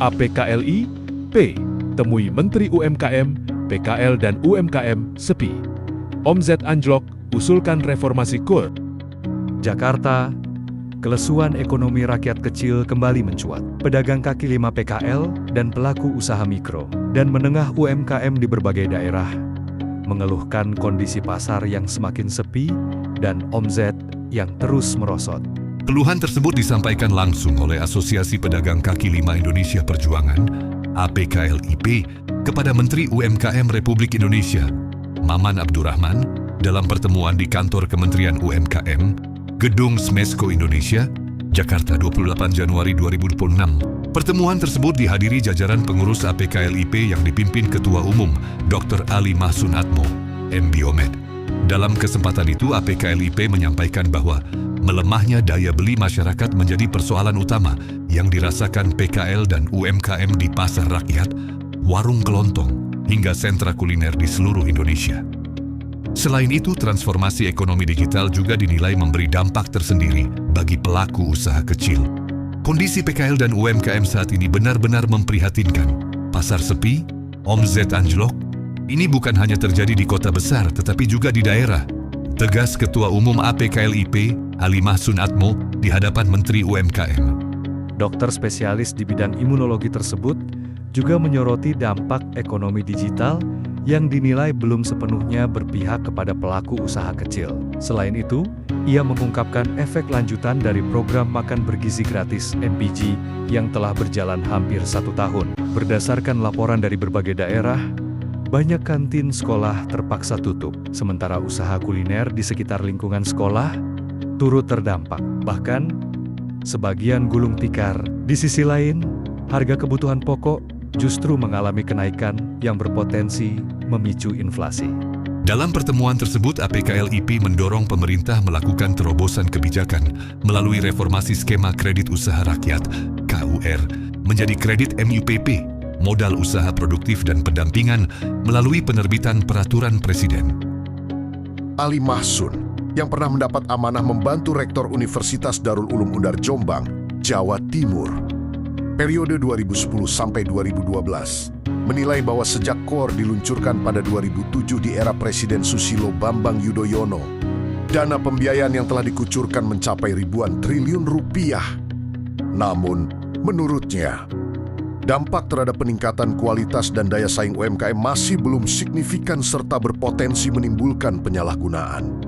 APKLI, P. Temui Menteri UMKM, PKL dan UMKM, SEPI. Omzet anjlok, usulkan reformasi KUR. Jakarta, kelesuan ekonomi rakyat kecil kembali mencuat. Pedagang kaki lima PKL dan pelaku usaha mikro dan menengah UMKM di berbagai daerah mengeluhkan kondisi pasar yang semakin sepi dan omzet yang terus merosot. Keluhan tersebut disampaikan langsung oleh Asosiasi Pedagang Kaki Lima Indonesia Perjuangan, APKLIP, kepada Menteri UMKM Republik Indonesia, Maman Abdurrahman, dalam pertemuan di kantor Kementerian UMKM, Gedung Smesco Indonesia, Jakarta 28 Januari 2026. Pertemuan tersebut dihadiri jajaran pengurus APKLIP yang dipimpin Ketua Umum Dr. Ali Mahsun Atmo, MBiomed. Dalam kesempatan itu, APKLIP menyampaikan bahwa melemahnya daya beli masyarakat menjadi persoalan utama yang dirasakan PKL dan UMKM di pasar rakyat, warung kelontong, hingga sentra kuliner di seluruh Indonesia. Selain itu, transformasi ekonomi digital juga dinilai memberi dampak tersendiri bagi pelaku usaha kecil. Kondisi PKL dan UMKM saat ini benar-benar memprihatinkan. Pasar sepi, omzet anjlok, ini bukan hanya terjadi di kota besar tetapi juga di daerah. Tegas Ketua Umum APKLIP, Ali Mahsun Atmo, di hadapan Menteri UMKM. Dokter spesialis di bidang imunologi tersebut juga menyoroti dampak ekonomi digital yang dinilai belum sepenuhnya berpihak kepada pelaku usaha kecil. Selain itu, ia mengungkapkan efek lanjutan dari program makan bergizi gratis MBG yang telah berjalan hampir 1 tahun. Berdasarkan laporan dari berbagai daerah, banyak kantin sekolah terpaksa tutup, sementara usaha kuliner di sekitar lingkungan sekolah turut terdampak. Bahkan, sebagian gulung tikar. Di sisi lain, harga kebutuhan pokok justru mengalami kenaikan yang berpotensi memicu inflasi. Dalam pertemuan tersebut, APKLIP mendorong pemerintah melakukan terobosan kebijakan melalui reformasi skema kredit usaha rakyat (KUR) menjadi kredit MUPP, modal usaha produktif dan pendampingan melalui penerbitan peraturan Presiden. Ali Mahsun, yang pernah mendapat amanah membantu Rektor Universitas Darul Ulum Undar Jombang, Jawa Timur, periode 2010 sampai 2012, menilai bahwa sejak KUR diluncurkan pada 2007 di era Presiden Susilo Bambang Yudhoyono, dana pembiayaan yang telah dikucurkan mencapai ribuan triliun rupiah. Namun, menurutnya, dampak terhadap peningkatan kualitas dan daya saing UMKM masih belum signifikan serta berpotensi menimbulkan penyalahgunaan.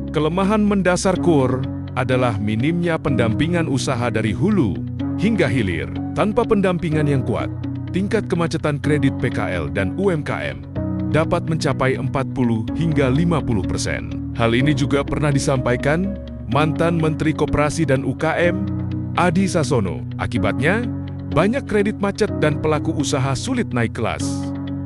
Kelemahan mendasar KUR adalah minimnya pendampingan usaha dari hulu hingga hilir. Tanpa pendampingan yang kuat, tingkat kemacetan kredit PKL dan UMKM dapat mencapai 40 hingga 50%. Hal ini juga pernah disampaikan mantan Menteri Koperasi dan UKM, Adi Sasono. Akibatnya, banyak kredit macet dan pelaku usaha sulit naik kelas,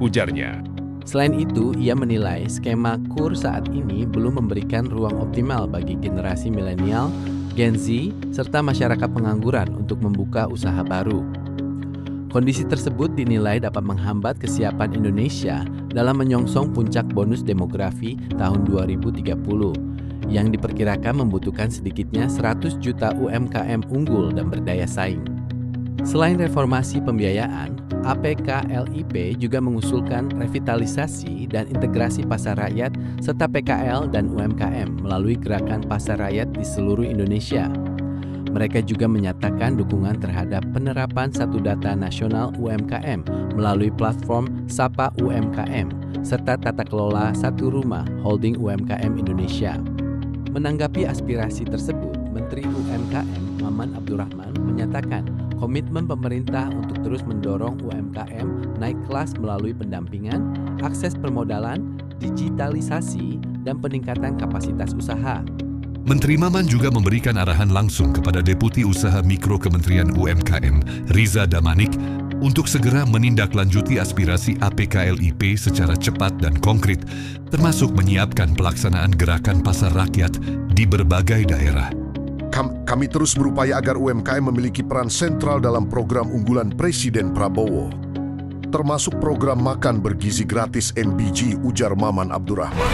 ujarnya. Selain itu, ia menilai skema KUR saat ini belum memberikan ruang optimal bagi generasi milenial, Gen Z, serta masyarakat pengangguran untuk membuka usaha baru. Kondisi tersebut dinilai dapat menghambat kesiapan Indonesia dalam menyongsong puncak bonus demografi tahun 2030, yang diperkirakan membutuhkan sedikitnya 100 juta UMKM unggul dan berdaya saing. Selain reformasi pembiayaan, APKLIP juga mengusulkan revitalisasi dan integrasi pasar rakyat serta PKL dan UMKM melalui gerakan pasar rakyat di seluruh Indonesia. Mereka juga menyatakan dukungan terhadap penerapan satu data nasional UMKM melalui platform Sapa UMKM serta tata kelola satu rumah holding UMKM Indonesia. Menanggapi aspirasi tersebut, Menteri UMKM Maman Abdurrahman menyatakan komitmen pemerintah untuk terus mendorong UMKM naik kelas melalui pendampingan, akses permodalan, digitalisasi, dan peningkatan kapasitas usaha. Menteri Maman juga memberikan arahan langsung kepada Deputi Usaha Mikro Kementerian UMKM, Riza Damanik, untuk segera menindaklanjuti aspirasi APKLIP secara cepat dan konkret, termasuk menyiapkan pelaksanaan gerakan pasar rakyat di berbagai daerah. Kami terus berupaya agar UMKM memiliki peran sentral dalam program unggulan Presiden Prabowo, termasuk program makan bergizi gratis MBG, ujar Maman Abdurrahman.